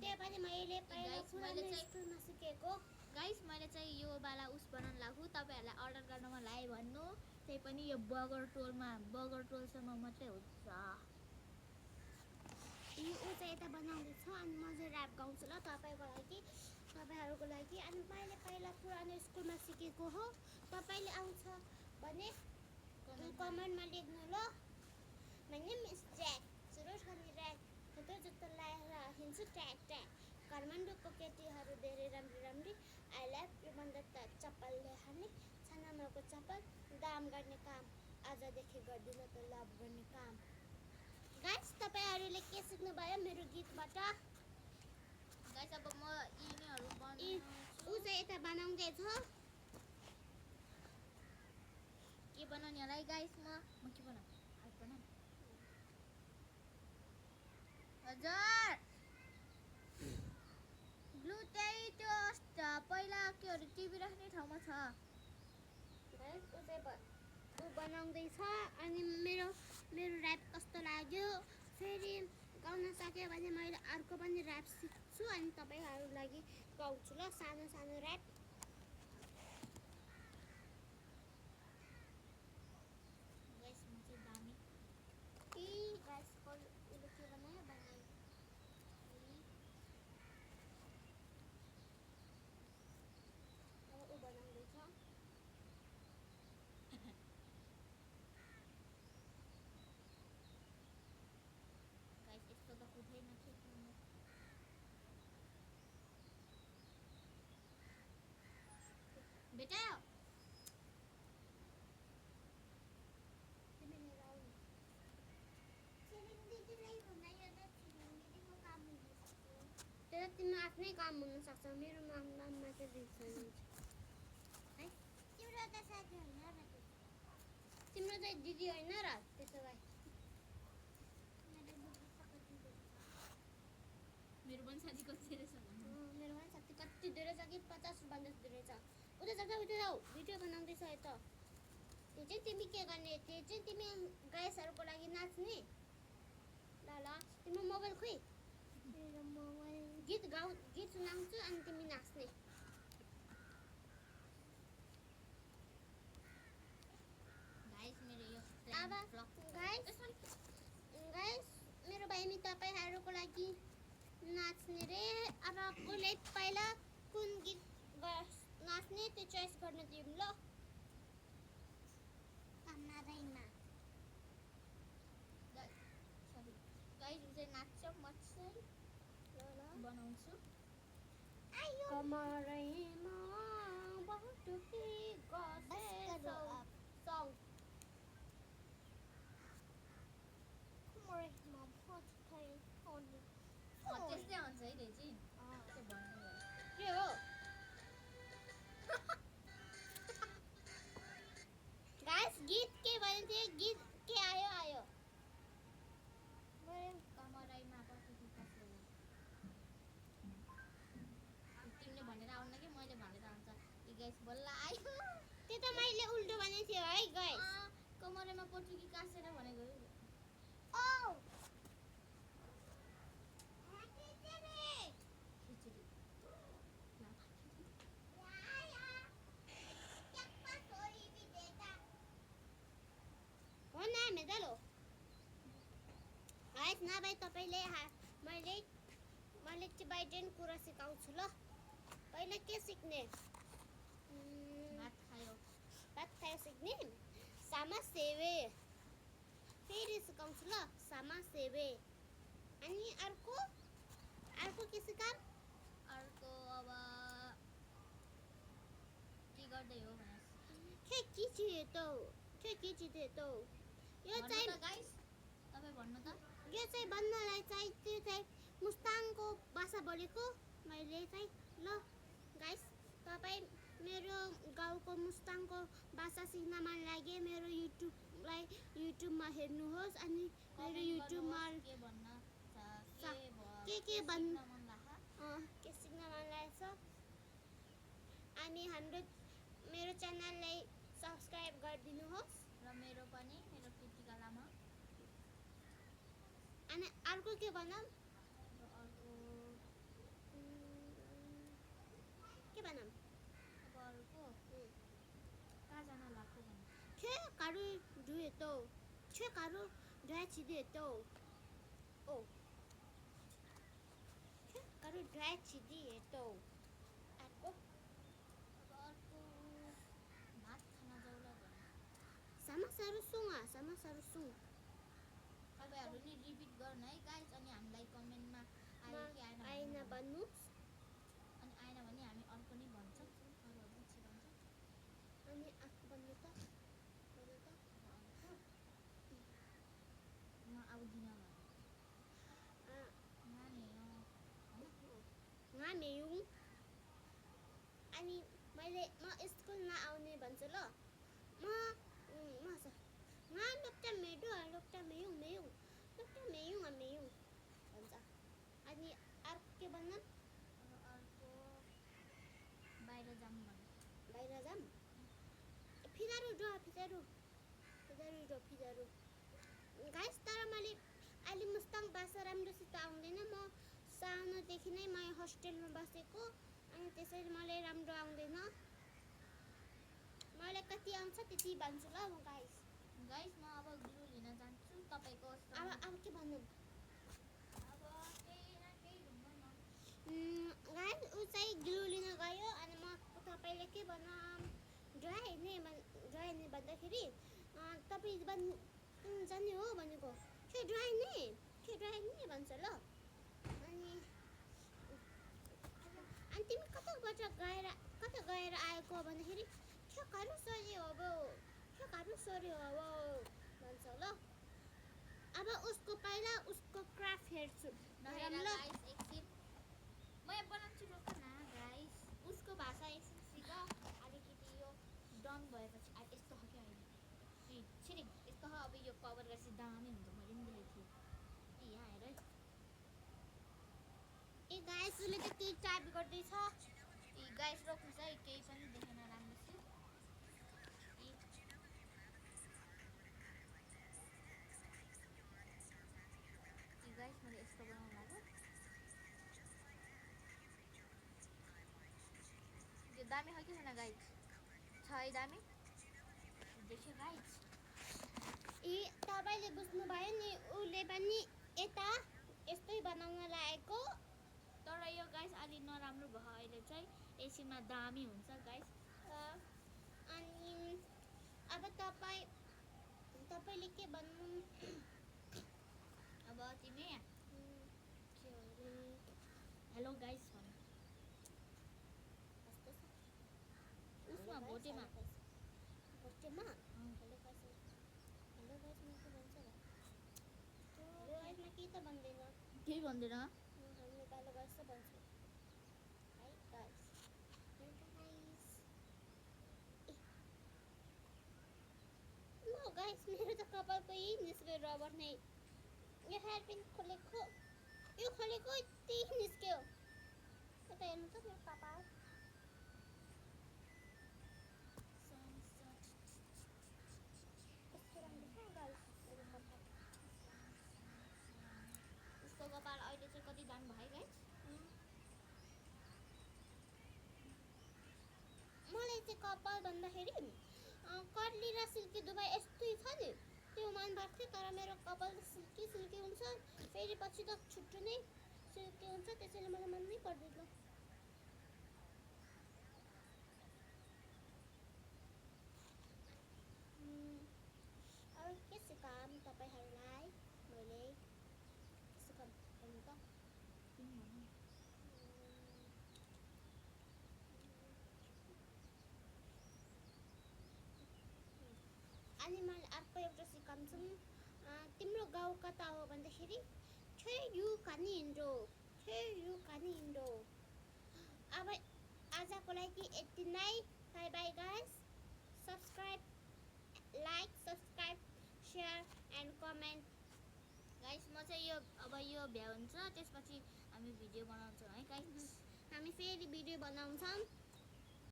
त्यो पनि मैले पहिला पुरानो स्कुलमा सिकेको। गाइस मैले चाहिँ यो वाला उस बनाउन लाग्छु। तपाईहरुलाई अर्डर गर्न मन लाग्यो भन्नु। त्यही पनि यो बगर टोलसम्म मात्रै हुन्छ। यो चाहिँ यता बनाउँदैछ अनि म चाहिँ ऱ्याप गाउँछु ल तपाईहरुको लागि। अनि मैले पहिला पुरानो स्कुलमा सिकेको हो। तपाईले आउँछ भने कमेन्टमा लेख्नु ल। My name is Jack. सुरुज गर्ने ऱ्याक थोत्रो जुत्ता लाएर हिँड्छु ट्याक ट्याक। काठमाडौँको केटीहरू धेरै राम्री आई लाइक यो भन्दा त चप्पलले हान्ने छानामाको चप्पल दाम गर्ने काम आजदेखि गर्दिन त लभ गर्ने काम। गाइस तपाईहरुले के सिक्नु भयो मेरो गीतबाट? गाइस अब म यिनीहरु बनाउँछु। उ चाहिँ यता बनाउँदै छ। के बनाउने होला है गाइस म के बनाऊ? आज बनाऊ। हजुर ब्लु चाहिँ त्यो पहिला केहरु टिभी राख्ने ठाउँमा छ। गाइस उ चाहिँ बनाउँदै छ अनि मेरो ऱ्याप कस्तो लाग्यो? फेरि गाउन सक्यो भने मैले अर्को पनि ऱ्याप सिक्छु अनि तपाईहरुको लागि गाउँछु ल सानो सानो ऱ्याप। गाइस म चाहिँ दामी गाइस उसले के बनायो अब उ बनाउँदै छ। गाइस यस्तो त हुँदैन के बेटा तिमी लिएर आऊ न। दिदीलाई भन्दा यो त दिदीको काम हुन सक्छ। त्यो त तिम्रो आफ्नै काम हुन सक्छ मेरो नाममा चाहिँ दिन्छ है। तिम्रो त साथी होइन र तिम्रो चाहिँ दिदी होइन र त्यसो भए मेरो पनि साथी कति धेरै छ भन्नु। मेरो पनि साथी कति धेरै छ कि 50 भन्दा धेरै छ। उता जाऊ भिडियो बनाउँदैछ यता। त्यो चाहिँ तिमी के गर्ने? त्यो चाहिँ तिमी गाइसहरुको लागि नाच्ने। ल तिम्रो मोबाइल खोइ। मेरो मोबाइल गीत सुनाउँछु अनि तिमी नाच्ने। गाइस मेरो यो अब गाइस मेरो बहिनी तपाईहरुको लागि नाच्ने रे। अब उसले पहिला कुन गीत नाच्ने त्यो चोइस गर्न दिउँ ल। कमरैमा गाइस चाहिँ नाच्छ म चाहिँ बनाउँछु। कमरैमा बहुतुकी गसे सङ कमरैमा बहुतुकी त्यस्तै हुन्छ है देजी त्यो भन्नु के हो? गाइस गीत के भन्थे? गीत के आयो? कमरैमा पटुकी कसले तिमीले भनेर आउन कि मैले भनेर आउँछ। ए गाइस बल्ल आयो। त्यो त मैले उल्टो भनेको थियो है गाइस। कमरैमा पटुकी कासेर भनेको ओ खिचडी हो न मेदलो गाइस नभए तपाईले मैले चाहिँ बाइडेन कुरा सिकाउँछु ल। पहिला के सिक्ने? भात खायो सिक्ने सामा सेवे। फेरि सिकाउँछु ल सामा सेवे। अनि अर्को के सिकाम? अर्को अब के गर्दै हो भने के चिजे त यो चाहिँ गाइस तपाई भन्नु त। यो चाहिँ भन्नलाई चाहिँ त्यो चाहिँ मुस्ताङको भाषा बोलेको मैले चाहिँ ल गाइस तपाई मेरो गाउँको मुस्ताङको भाषा सिक्न मन लाग्यो मेरो युट्युबमा हेर्नुहोस् अनि मेरो युट्युबमा के सिक्न मन लागेछ अनि मेरो च्यानललाई सब्स्क्राइब गरिदिनुहोस् र मेरो कृतिका लामा। अनि अर्को के भनौँ? अर्को के बनाऊँ अब अर्को कहाँ जान लाग्यो भने छे कारू जुए तो छे कारू ड्राई छिदे तो ओ छे कारू ड्राई छिदिए तो अर्को अब अर्को भात खान जाउँला भने समोसाहरू सुङ तपाईँहरू नि रिपिट गर्नु है गाइस अनि हामीलाई कमेन्टमा आयो कि आएन आएन भनेर भन्नु। भन्नुहोस् अनि आएन भने हामी अर्को नै भन्छौँ अरूहरू पछि भन्छ अनि अर्को भन्नु त म आउँदिनँ भने ngameyung अनि म स्कुल नआउने भन्छु ल म लुक्टा मेयुङ भन्छ अनि अर्को के भन्नु अब अर्को बाहिर जाऊँ भने बाहिर जाम फिजारु गाइस तर मैले अहिले मुस्ताङ भाषा राम्रोसित आउँदैन म सानोदेखि नै म होस्टेलमा बसेको अनि त्यसैले मलाई राम्रो आउँदैन मलाई कति आउँछ त्यति भन्छु ल म गाइस म अब ग्लु लिन जान्छु तपाईँको अब के भन्नु अब केही न केही भन्नु न गाइस ऊ चाहिँ ग्लु लिन गयो अनि म तपाईँले के भन्नु ड्राई नै भन्दाखेरि तपाईँ जाने हो भनेको के ड्राई नै भन्छ ल अनि तिमी कता गएर आएको भन्दाखेरि के कारू सरी हो भन्छ ल अब उसको पहिला उसको क्राफ्ट हेर्छु नहेर गाइस एकछिन म यहाँ बनाउँछु रोक न गाइस उसको भाषा एकछिन सिक अलिकति यो डन भएपछि यस्तो हो कि अहिले छिरिङ यस्तो हो अब यो कभर गरेपछि दामी हुन्छ मैले पनि देखेको थिएँ यहाँ हेर है ए गाइस उसले त केही टाइप गर्दैछ गाइस रोक्नुहोस् है केही पनि देखेन राम्रोसित गाइस मैले यस्तो बनाउनु लाग्यो यो दामी हो कि छैन गाइस छ है दामी देख्यो गाइस तपाईँले बुझ्नुभयो नि उसले पनि यता यस्तै बनाउन लागेको तर यो गाइस अलि नराम्रो भयो अहिले चाहिँ एकछिनमा दामी हुन्छ गाइस अनि अब तपाईँले के भन्नु अब तिमी हेलो गाइस भन उसमा भोटेमा हेलो गाइस म के भन्छ हेलो गाइसमा के त भन्दैन केही भन्दैन हामी नेपाली गाइस त भन्छौँ है गाइस ल गाइस मेरो त कपालको यही निस्क्यो रबर नै यो हेयर पिन खोलेको यति निस्क्यो यता हेर्नु त मेरो कपाल कस्तो राम्रो छ गाइस मेरो कपाल उसको कपाल अहिले चाहिँ कति दाम भयो गाइस मलाई चाहिँ कपाल भन्दाखेरि कर्ली र सिल्की दुवै यस्तै छ नि त्यो मन पर्थ्यो तर मेरो कपाल सिल्की हुन्छ फेरि पछि त छुट्टो नै सिल्की हुन्छ त्यसैले मलाई मन नै पर्दैन अब के सिकाम तपाईँहरूलाई मैले सिकाम भन्नु त अनि मैले अर्को एउटा सिकाउँछु तिम्रो गाउँ कता हो भन्दाखेरि छेयु कानी हिँडो अब आजको लागि यति नै by by guys subscribe share and comment guys म चाहिँ अब यो भ्या हुन्छ त्यसपछि हामी भिडियो बनाउँछौँ है गाइस हामी फेरि भिडियो बनाउँछौँ